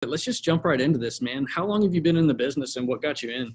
Let's just jump right into this, man. How long have you been in the business and what got you in?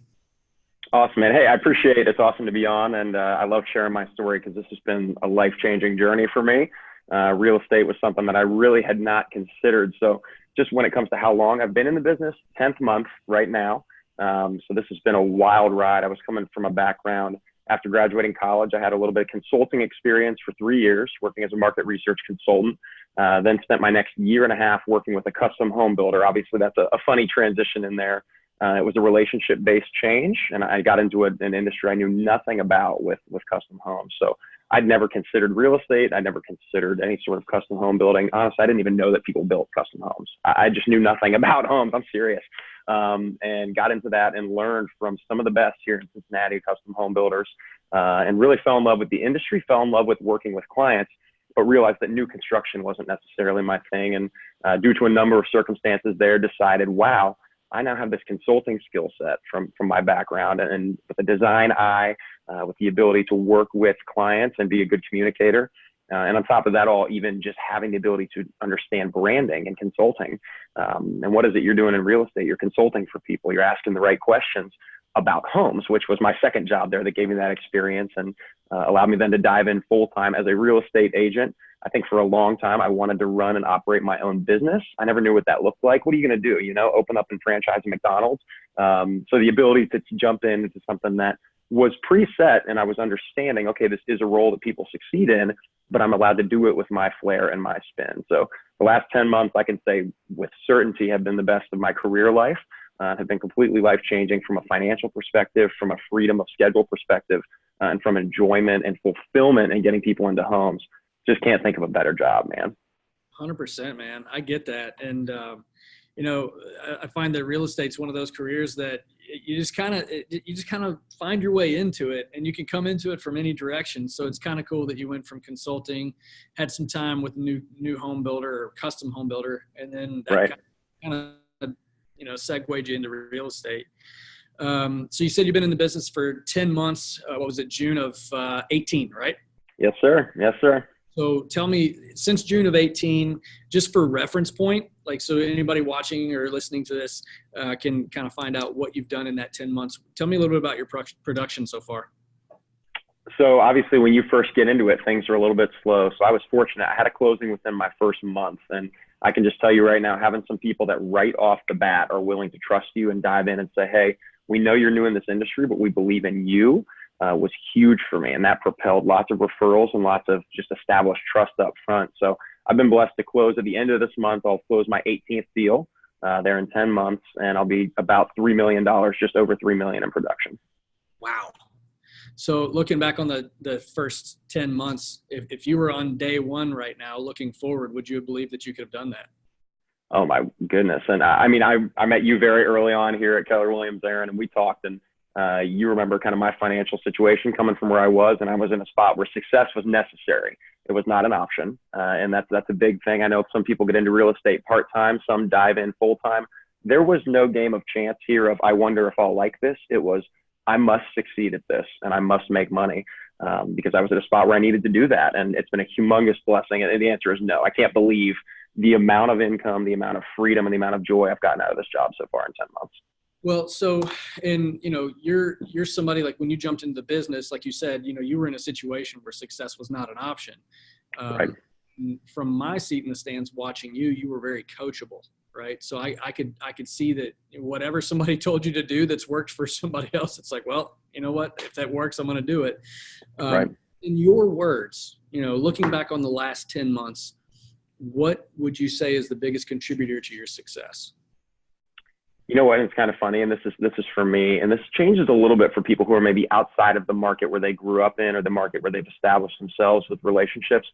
Awesome, man. Hey, I appreciate it. It's awesome to be on, and I love sharing my story because this has been a life-changing journey for me. Real estate was something that I really had not considered. So just when it comes to how long I've been in the business, 10th month right now. So this has been a wild ride. I was coming from a background after graduating college. I had a little bit of consulting experience for 3 years, working as a market research consultant. Then spent my next year and a half working with a custom home builder. Obviously, that's a funny transition in there. It was a relationship-based change, and I got into an industry I knew nothing about with custom homes. So I'd never considered real estate. I'd never considered any sort of custom home building. Honestly, I didn't even know that people built custom homes. I just knew nothing about homes. I'm serious. And got into that and learned from some of the best here in Cincinnati, custom home builders, and really fell in love with the industry, fell in love with working with clients, but realized that new construction wasn't necessarily my thing. And due to a number of circumstances there, decided, wow, I now have this consulting skill set from my background, and with a design eye, with the ability to work with clients and be a good communicator. And on top of that all, even just having the ability to understand branding and consulting. And what is it you're doing in real estate? You're consulting for people. You're asking the right questions about homes, which was my second job there that gave me that experience and allowed me then to dive in full time as a real estate agent. I think for a long time, I wanted to run and operate my own business. I never knew what that looked like. What are you going to do? Open up and franchise a McDonald's. So the ability to jump into something that was preset, and I was understanding, okay, this is a role that people succeed in, but I'm allowed to do it with my flair and my spin. So the last 10 months, I can say with certainty, have been the best of my career life, have been completely life-changing from a financial perspective, from a freedom of schedule perspective, and from enjoyment and fulfillment and getting people into homes. Just can't think of a better job, man. 100%, man. I get that. And, I find that real estate's one of those careers that you just kind of find your way into it, and you can come into it from any direction. So it's kind of cool that you went from consulting, had some time with a new home builder or custom home builder, and then that kind of segued you into real estate. So you said you've been in the business for 10 months. What was it? June of 18, right? Yes, sir. Yes, sir. So tell me, since June of 18, just for reference point, so anybody watching or listening to this can kind of find out what you've done in that 10 months. Tell me a little bit about your production so far. So obviously when you first get into it, things are a little bit slow. So I was fortunate. I had a closing within my first month. And I can just tell you right now, having some people that right off the bat are willing to trust you and dive in and say, hey, we know you're new in this industry, but we believe in you. Was huge for me, and that propelled lots of referrals and lots of just established trust up front. So I've been blessed to close at the end of this month. I'll close my 18th deal there in 10 months, and I'll be about $3 million, just over $3 million in production. Wow. So looking back on the first 10 months, if you were on day one right now, looking forward, would you believe that you could have done that? Oh my goodness. And I met you very early on here at Keller Williams, Aaron, and we talked, and you remember kind of my financial situation coming from where I was, and I was in a spot where success was necessary. It was not an option. And that's a big thing. I know some people get into real estate part-time, some dive in full-time. There was no game of chance here of, I wonder if I'll like this. It was, I must succeed at this and I must make money because I was at a spot where I needed to do that. And it's been a humongous blessing. And the answer is no. I can't believe the amount of income, the amount of freedom, and the amount of joy I've gotten out of this job so far in 10 months. Well, so, and, you're somebody, like when you jumped into the business, like you said, you were in a situation where success was not an option. Right. From my seat in the stands watching you were very coachable, right? So I could see that whatever somebody told you to do that's worked for somebody else, it's like, well, you know what, if that works, I'm going to do it. Right. In your words, looking back on the last 10 months, what would you say is the biggest contributor to your success? You know what? It's kind of funny, and this is for me, and this changes a little bit for people who are maybe outside of the market where they grew up in or the market where they've established themselves with relationships.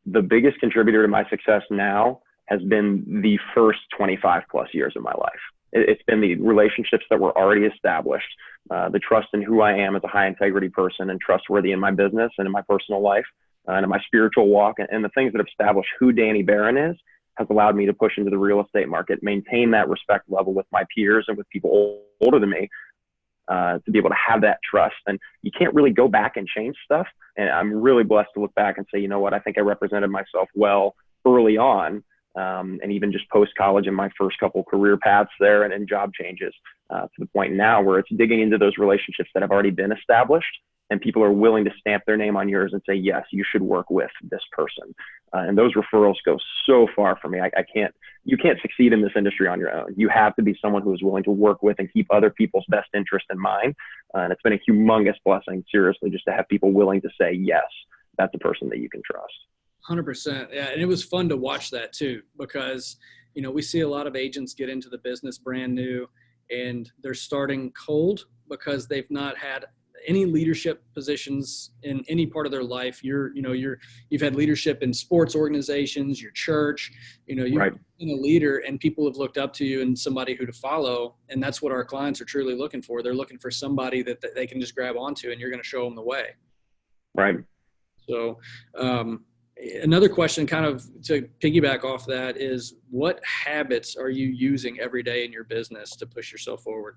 The biggest contributor to my success now has been the first 25 plus years of my life. It's been the relationships that were already established, the trust in who I am as a high integrity person and trustworthy in my business and in my personal life and in my spiritual walk, and the things that have established who Danny Barron is has allowed me to push into the real estate market, maintain that respect level with my peers and with people older than me, to be able to have that trust. And you can't really go back and change stuff. And I'm really blessed to look back and say, you know what, I think I represented myself well early on. and even just post-college in my first couple career paths there and job changes to the point now where it's digging into those relationships that have already been established and people are willing to stamp their name on yours and say, yes, you should work with this person. And those referrals go so far for me. You can't succeed in this industry on your own. You have to be someone who is willing to work with and keep other people's best interest in mind. And it's been a humongous blessing, seriously, just to have people willing to say, yes, that's a person that you can trust. 100%. Yeah. And it was fun to watch that too, because, we see a lot of agents get into the business brand new and they're starting cold because they've not had any leadership positions in any part of their life. You've had leadership in sports organizations, your church, you've Right. been a leader and people have looked up to you and somebody who to follow. And that's what our clients are truly looking for. They're looking for somebody that they can just grab onto and you're going to show them the way. Right. So, another question kind of to piggyback off that is, what habits are you using every day in your business to push yourself forward?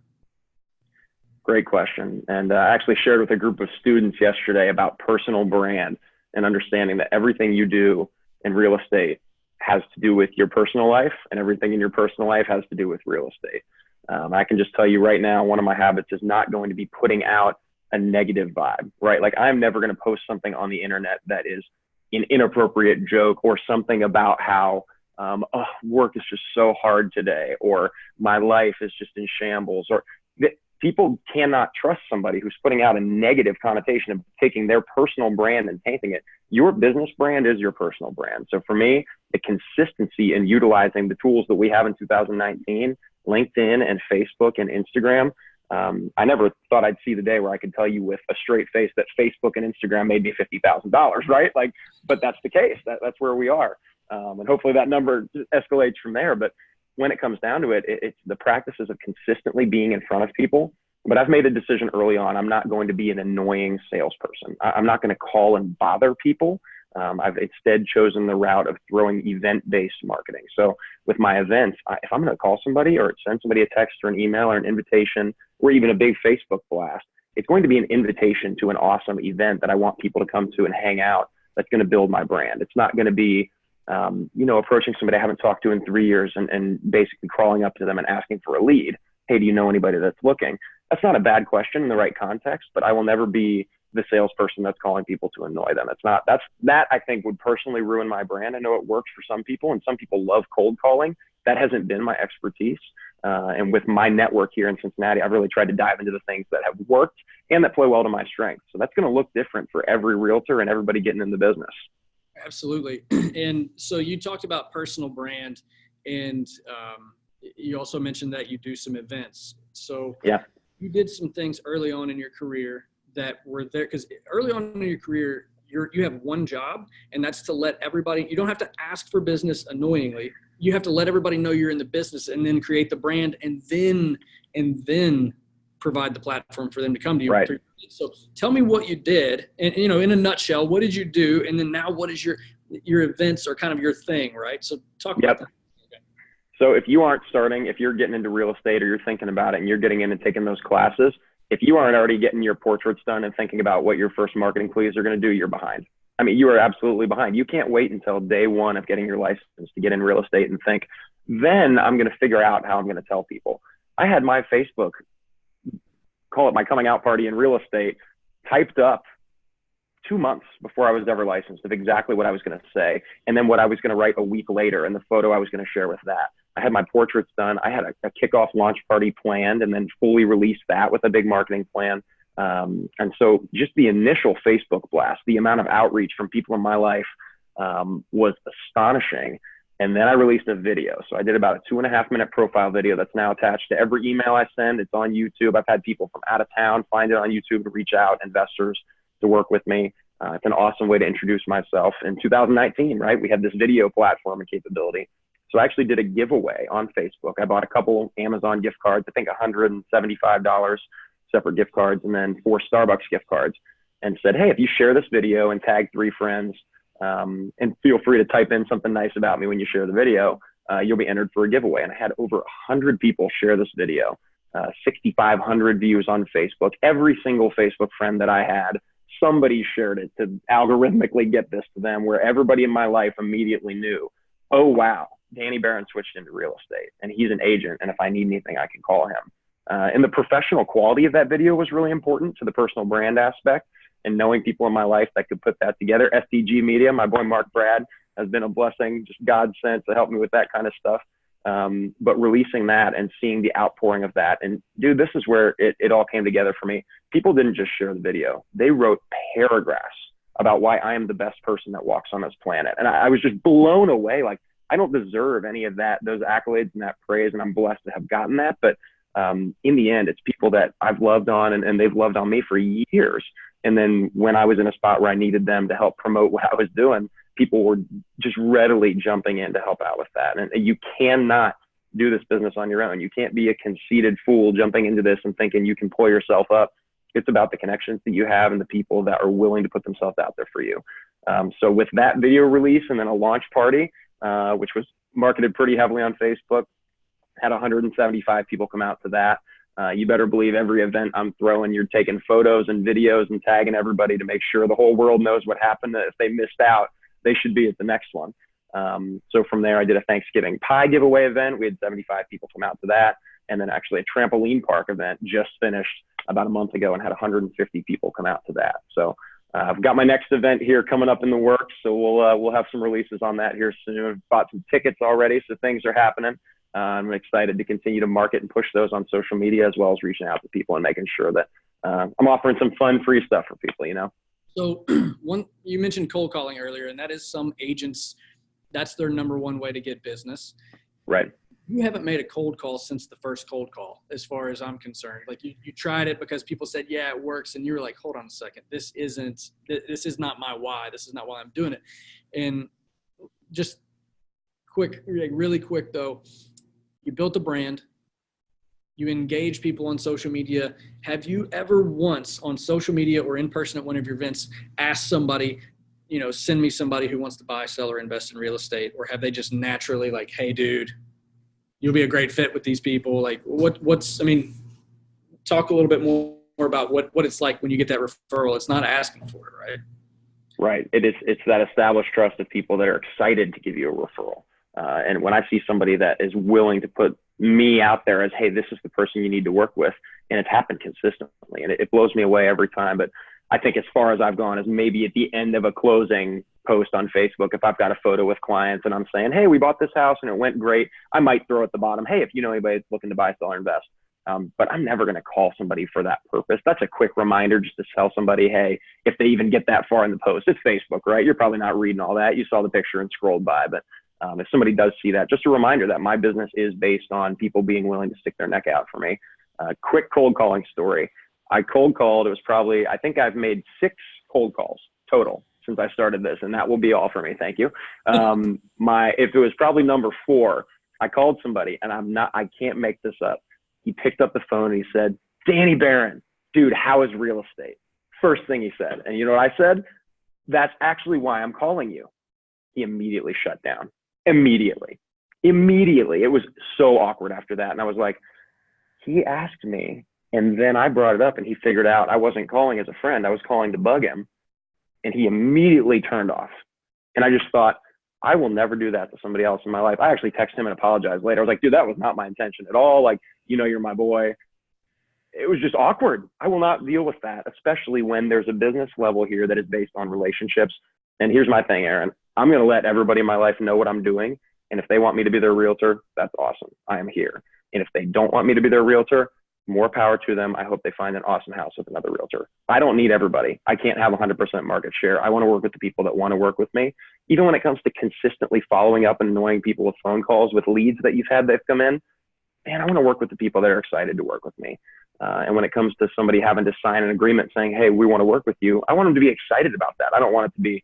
Great question. And I actually shared with a group of students yesterday about personal brand and understanding that everything you do in real estate has to do with your personal life, and everything in your personal life has to do with real estate. I can just tell you right now, one of my habits is not going to be putting out a negative vibe, right? Like, I'm never going to post something on the internet that is an inappropriate joke or something about how work is just so hard today, or my life is just in shambles, or people cannot trust somebody who's putting out a negative connotation of taking their personal brand and tainting it. Your business brand is your personal brand. So for me, the consistency in utilizing the tools that we have in 2019, LinkedIn and Facebook and Instagram, I never thought I'd see the day where I could tell you with a straight face that Facebook and Instagram made me $50,000, right? But that's the case. That's where we are. And hopefully that number escalates from there. But when it comes down to it, it's the practices of consistently being in front of people. But I've made a decision early on. I'm not going to be an annoying salesperson. I'm not going to call and bother people. I've instead chosen the route of throwing event-based marketing. So with my events, if I'm going to call somebody or send somebody a text or an email or an invitation or even a big Facebook blast, it's going to be an invitation to an awesome event that I want people to come to and hang out. That's going to build my brand. It's not going to be approaching somebody I haven't talked to in 3 years and basically crawling up to them and asking for a lead. Hey, do you know anybody that's looking? That's not a bad question in the right context, but I will never be the salesperson that's calling people to annoy them. That I think would personally ruin my brand. I know it works for some people and some people love cold calling. That hasn't been my expertise. And with my network here in Cincinnati, I've really tried to dive into the things that have worked and that play well to my strengths. So that's going to look different for every realtor and everybody getting in the business. Absolutely. And so you talked about personal brand, and you also mentioned that you do some events. So yeah, you did some things early on in your career that were there, because early on in your career, you have one job, and that's to let everybody, you don't have to ask for business annoyingly. You have to let everybody know you're in the business and then create the brand and then provide the platform for them to come to you. Right. So tell me what you did, and in a nutshell, what did you do? And then now what is your events are kind of your thing, right? So talk about that. Okay. So if you're getting into real estate or you're thinking about it and you're getting in and taking those classes, if you aren't already getting your portraits done and thinking about what your first marketing pleas are going to do, you're behind. I mean, you are absolutely behind. You can't wait until day one of getting your license to get in real estate and think, then I'm going to figure out how I'm going to tell people. I had my Facebook, call it my coming out party in real estate, typed up 2 months before I was ever licensed of exactly what I was going to say. And then what I was going to write a week later and the photo I was going to share with that. I had my portraits done. I had a kickoff launch party planned and then fully released that with a big marketing plan. And so just the initial Facebook blast, the amount of outreach from people in my life was astonishing. And then I released a video. So I did about a 2.5 minute profile video that's now attached to every email I send. It's on YouTube. I've had people from out of town find it on YouTube to reach out, investors to work with me. It's an awesome way to introduce myself. In 2019, right, we had this video platform and capability. So I actually did a giveaway on Facebook. I bought a couple Amazon gift cards, I think $175 separate gift cards, and then 4 Starbucks gift cards, and said, hey, if you share this video and tag 3 friends, and feel free to type in something nice about me when you share the video, you'll be entered for a giveaway. And I had over 100 people share this video, 6,500 views on Facebook. Every single Facebook friend that I had, somebody shared it to algorithmically get this to them, where everybody in my life immediately knew, oh, wow, Danny Barron switched into real estate and he's an agent. And if I need anything, I can call him. And the professional quality of that video was really important to the personal brand aspect and knowing people in my life that could put that together. SDG Media, my boy Mark Brad, has been a blessing, just God sent to help me with that kind of stuff. But releasing that and seeing the outpouring of that. And dude, this is where it all came together for me. People didn't just share the video. They wrote paragraphs about why I am the best person that walks on this planet. And I was just blown away. Like, I don't deserve any of that, those accolades and that praise. And I'm blessed to have gotten that. But in the end, it's people that I've loved on and they've loved on me for years. And then when I was in a spot where I needed them to help promote what I was doing, people were just readily jumping in to help out with that. And you cannot do this business on your own. You can't be a conceited fool jumping into this and thinking you can pull yourself up. It's about the connections that you have and the people that are willing to put themselves out there for you. So with that video release and then a launch party, which was marketed pretty heavily on Facebook, had 175 people come out to that. You better believe every event I'm throwing, you're taking photos and videos and tagging everybody to make sure the whole world knows what happened. If they missed out, they should be at the next one. So from there, I did a Thanksgiving pie giveaway event. We had 75 people come out to that. And then actually a trampoline park event just finished about a month ago and had 150 people come out to that. So I've got my next event here coming up in the works. So we'll have some releases on that here soon. I've bought some tickets already, so things are happening. I'm excited to continue to market and push those on social media, as well as reaching out to people and making sure that I'm offering some fun, free stuff for people, you know? So you mentioned cold calling earlier, and that is some agents, that's their number one way to get business. Right. You haven't made a cold call since the first cold call, as far as I'm concerned. Like you tried it because people said, yeah, it works. And you were like, hold on a second. This is not my why. This is not why I'm doing it. And just quick, really quick though, you built a brand, you engage people on social media. Have you ever once on social media or in person at one of your events asked somebody, send me somebody who wants to buy, sell, or invest in real estate? Or have they just naturally like, hey dude, you'll be a great fit with these people? Like talk a little bit more about what it's like when you get that referral. It's not asking for it, right? Right. It's that established trust of people that are excited to give you a referral. And when I see somebody that is willing to put me out there as, hey, this is the person you need to work with, and it's happened consistently, and it blows me away every time. But I think as far as I've gone is maybe at the end of a closing post on Facebook, if I've got a photo with clients and I'm saying, hey, we bought this house and it went great, I might throw at the bottom, hey, if you know anybody that's looking to buy, sell, or invest. But I'm never going to call somebody for that purpose. That's a quick reminder just to tell somebody, hey, if they even get that far in the post, it's Facebook, right? You're probably not reading all that. You saw the picture and scrolled by. But if somebody does see that, just a reminder that my business is based on people being willing to stick their neck out for me. Quick cold calling story. I cold called. It was probably, I think I've made 6 cold calls total since I started this, and that will be all for me. Thank you. If it was probably number 4, I called somebody, and I can't make this up. He picked up the phone and he said, Danny Barron, dude, how is real estate? First thing he said. And you know what I said? That's actually why I'm calling you. He immediately shut down. Immediately. It was so awkward after that. And I was like, he asked me, and then I brought it up, and he figured out I wasn't calling as a friend. I was calling to bug him. And he immediately turned off. And I just thought, I will never do that to somebody else in my life. I actually texted him and apologized later. I was like, dude, that was not my intention at all. Like, you're my boy. It was just awkward. I will not deal with that, especially when there's a business level here that is based on relationships. And here's my thing, Aaron. I'm going to let everybody in my life know what I'm doing. And if they want me to be their realtor, that's awesome. I am here. And if they don't want me to be their realtor, more power to them. I hope they find an awesome house with another realtor. I don't need everybody. I can't have 100% market share. I want to work with the people that want to work with me. Even when it comes to consistently following up and annoying people with phone calls with leads that you've had that come in, man, I want to work with the people that are excited to work with me. And when it comes to somebody having to sign an agreement saying, hey, we want to work with you, I want them to be excited about that. I don't want it to be,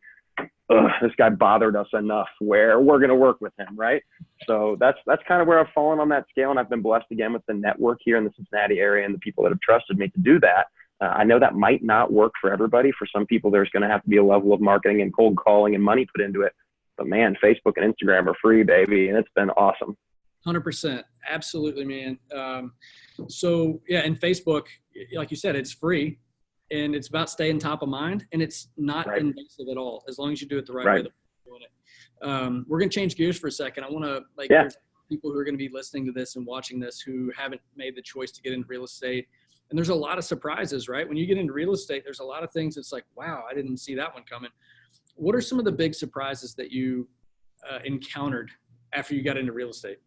this guy bothered us enough where we're going to work with him, right? So that's kind of where I've fallen on that scale. And I've been blessed again with the network here in the Cincinnati area and the people that have trusted me to do that. I know that might not work for everybody. For some people, there's going to have to be a level of marketing and cold calling and money put into it. But man, Facebook and Instagram are free, baby. And it's been awesome. 100%. Absolutely, man. So yeah, and Facebook, like you said, it's free. And it's about staying top of mind, and it's not invasive at all, as long as you do it the right way that we're doing it. We're going to change gears for a second. I want to there's people who are going to be listening to this and watching this who haven't made the choice to get into real estate. And there's a lot of surprises, right? When you get into real estate, there's a lot of things that's like, wow, I didn't see that one coming. What are some of the big surprises that you encountered after you got into real estate?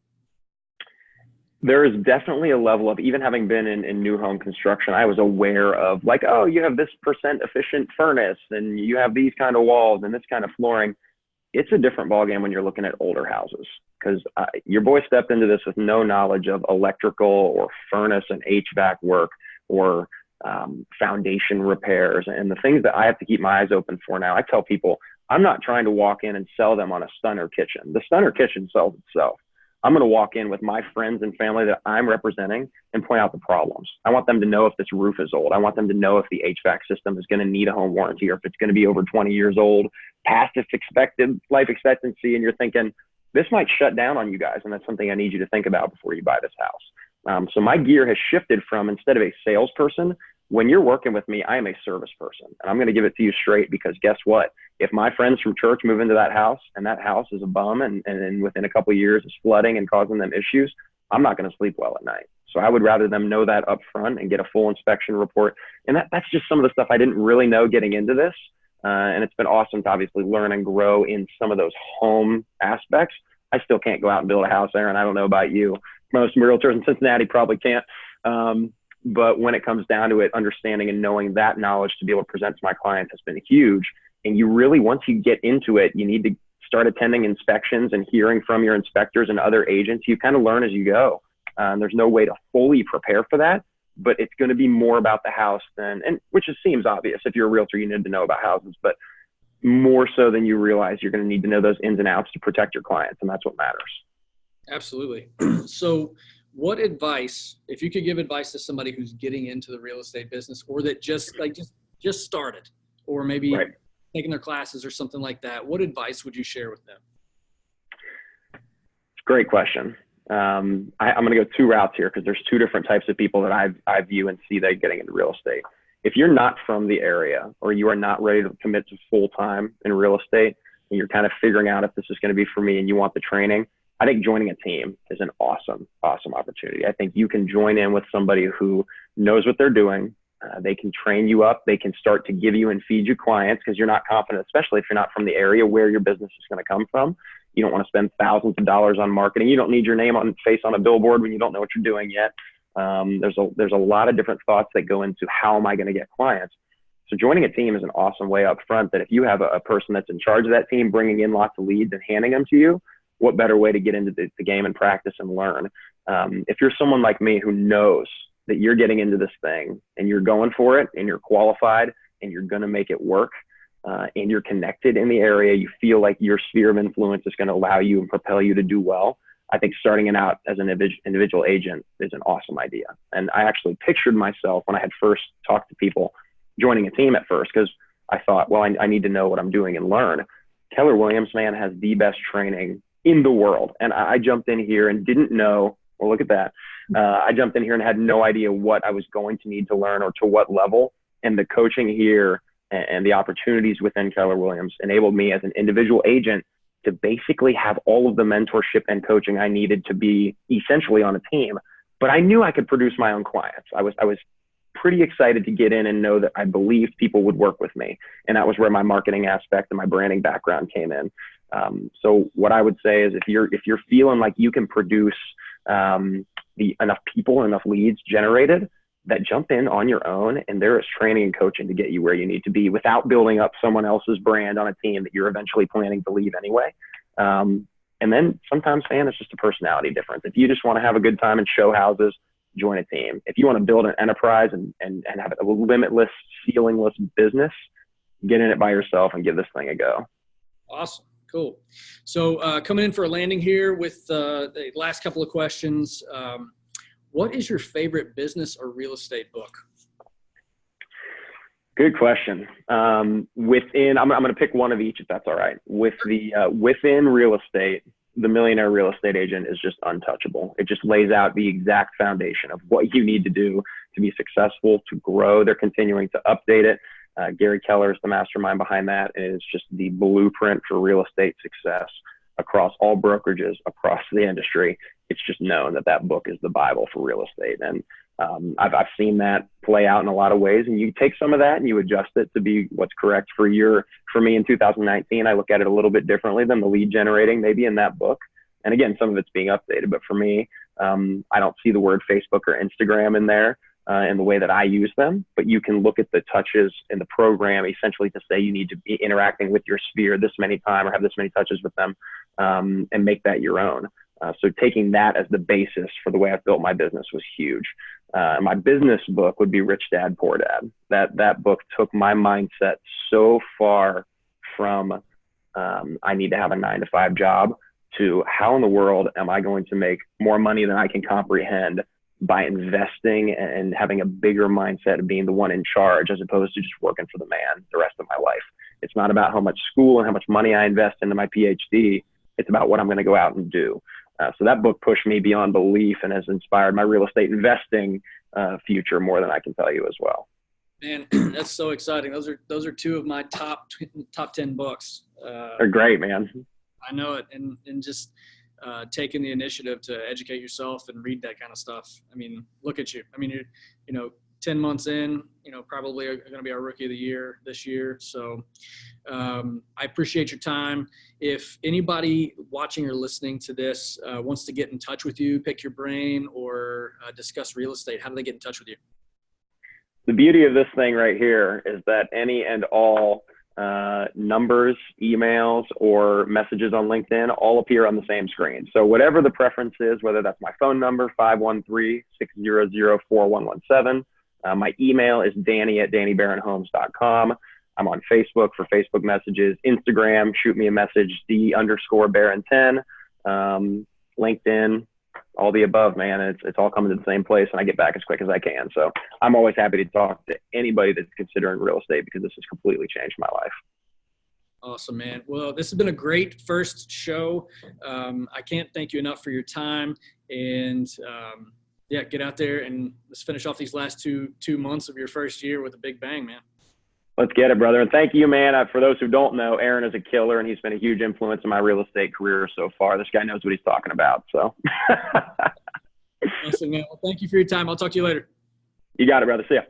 There is definitely a level of, even having been in new home construction, I was aware of like, oh, you have this percent efficient furnace and you have these kind of walls and this kind of flooring. It's a different ballgame when you're looking at older houses, because your boy stepped into this with no knowledge of electrical or furnace and HVAC work or foundation repairs and the things that I have to keep my eyes open for now. I tell people, I'm not trying to walk in and sell them on a stunner kitchen. The stunner kitchen sells itself. I'm going to walk in with my friends and family that I'm representing and point out the problems. I want them to know if this roof is old. I want them to know if the HVAC system is going to need a home warranty or if it's going to be over 20 years old, past its expected life expectancy. And you're thinking, this might shut down on you guys. And that's something I need you to think about before you buy this house. So my gear has shifted from, instead of a salesperson, when you're working with me, I am a service person. And I'm going to give it to you straight, because guess what? If my friends from church move into that house and that house is a bum and within a couple of years is flooding and causing them issues, I'm not going to sleep well at night. So I would rather them know that up front and get a full inspection report. And that's just some of the stuff I didn't really know getting into this. And it's been awesome to obviously learn and grow in some of those home aspects. I still can't go out and build a house, Aaron. I don't know about you. Most realtors in Cincinnati probably can't. But when it comes down to it, understanding and knowing that knowledge to be able to present to my clients has been huge. And you really, once you get into it, you need to start attending inspections and hearing from your inspectors and other agents. You kind of learn as you go. There's no way to fully prepare for that, but it's going to be more about the house which seems obvious. If you're a realtor, you need to know about houses, but more so than you realize, you're going to need to know those ins and outs to protect your clients. And that's what matters. Absolutely. So what advice, if you could give advice to somebody who's getting into the real estate business, or that just started, or maybe taking their classes or something like that, what advice would you share with them? Great question. I'm going to go two routes here, because there's two different types of people that I view and see that getting into real estate. If you're not from the area, or you are not ready to commit to full time in real estate, and you're kind of figuring out if this is going to be for me and you want the training, I think joining a team is an awesome opportunity. I think you can join in with somebody who knows what they're doing. They can train you up. They can start to give you and feed you clients, because you're not confident, especially if you're not from the area where your business is going to come from. You don't want to spend thousands of dollars on marketing. You don't need your name on face on a billboard when you don't know what you're doing yet. There's a lot of different thoughts that go into how am I going to get clients. So joining a team is an awesome way up front, that if you have a person that's in charge of that team, bringing in lots of leads and handing them to you, what better way to get into the game and practice and learn? If you're someone like me who knows that you're getting into this thing and you're going for it and you're qualified and you're going to make it work, and you're connected in the area, you feel like your sphere of influence is going to allow you and propel you to do well, I think starting it out as an individual agent is an awesome idea. And I actually pictured myself, when I had first talked to people, joining a team at first, because I thought, well, I need to know what I'm doing and learn. Keller Williams, man, has the best training in the world. And I jumped in here and didn't know, well, look at that. I jumped in here and had no idea what I was going to need to learn or to what level. And the coaching here and the opportunities within Keller Williams enabled me as an individual agent to basically have all of the mentorship and coaching I needed to be essentially on a team. But I knew I could produce my own clients. I was pretty excited to get in and know that I believed people would work with me. And that was where my marketing aspect and my branding background came in. So what I would say is, if you're feeling like you can produce enough people, enough leads generated, that jump in on your own, and there is training and coaching to get you where you need to be without building up someone else's brand on a team that you're eventually planning to leave anyway. And then sometimes, man, it's just a personality difference. If you just want to have a good time and show houses, join a team. If you want to build an enterprise and have a limitless, ceilingless business, get in it by yourself and give this thing a go. Awesome. Cool. So coming in for a landing here with the last couple of questions. What is your favorite business or real estate book? Good question. I'm going to pick one of each, if that's all right. Within real estate, The Millionaire Real Estate Agent is just untouchable. It just lays out the exact foundation of what you need to do to be successful, to grow. They're continuing to update it. Gary Keller is the mastermind behind that, and it's just the blueprint for real estate success across all brokerages, across the industry. It's just known that that book is the Bible for real estate. And I've seen that play out in a lot of ways, and you take some of that and you adjust it to be what's correct for me in 2019. I look at it a little bit differently than the lead generating maybe in that book. And again, some of it's being updated, but for me, I don't see the word Facebook or Instagram in there in the way that I use them, but you can look at the touches in the program essentially to say you need to be interacting with your sphere this many times or have this many touches with them, and make that your own. So taking that as the basis for the way I've built my business was huge. My business book would be Rich Dad, Poor Dad. That book took my mindset so far from I need to have a 9-to-5 job to how in the world am I going to make more money than I can comprehend by investing and having a bigger mindset of being the one in charge as opposed to just working for the man the rest of my life. It's not about how much school and how much money I invest into my PhD. It's about what I'm going to go out and do. So that book pushed me beyond belief and has inspired my real estate investing future more than I can tell you as well. Man, that's so exciting. Those are two of my top 10 books. They're great, man. I know it. And just taking the initiative to educate yourself and read that kind of stuff. I mean, look at you. I mean, you're 10 months in, probably are going to be our rookie of the year this year. So I appreciate your time. If anybody watching or listening to this wants to get in touch with you, pick your brain, or discuss real estate, how do they get in touch with you? The beauty of this thing right here is that any and all numbers, emails, or messages on LinkedIn all appear on the same screen. So whatever the preference is, whether that's my phone number, 513-600-4117, my email is danny@dannybaronhomes.com. I'm on Facebook for Facebook messages, Instagram, shoot me a message, D_Baron10, LinkedIn, all the above, man. It's all coming to the same place, and I get back as quick as I can. So I'm always happy to talk to anybody that's considering real estate because this has completely changed my life. Awesome, man. Well, this has been a great first show. I can't thank you enough for your time, and yeah, get out there and let's finish off these last two months of your first year with a big bang, man. Let's get it, brother. And thank you, man. For those who don't know, Aaron is a killer, and he's been a huge influence in my real estate career so far. This guy knows what he's talking about. So awesome, man. Well, thank you for your time. I'll talk to you later. You got it, brother. See ya.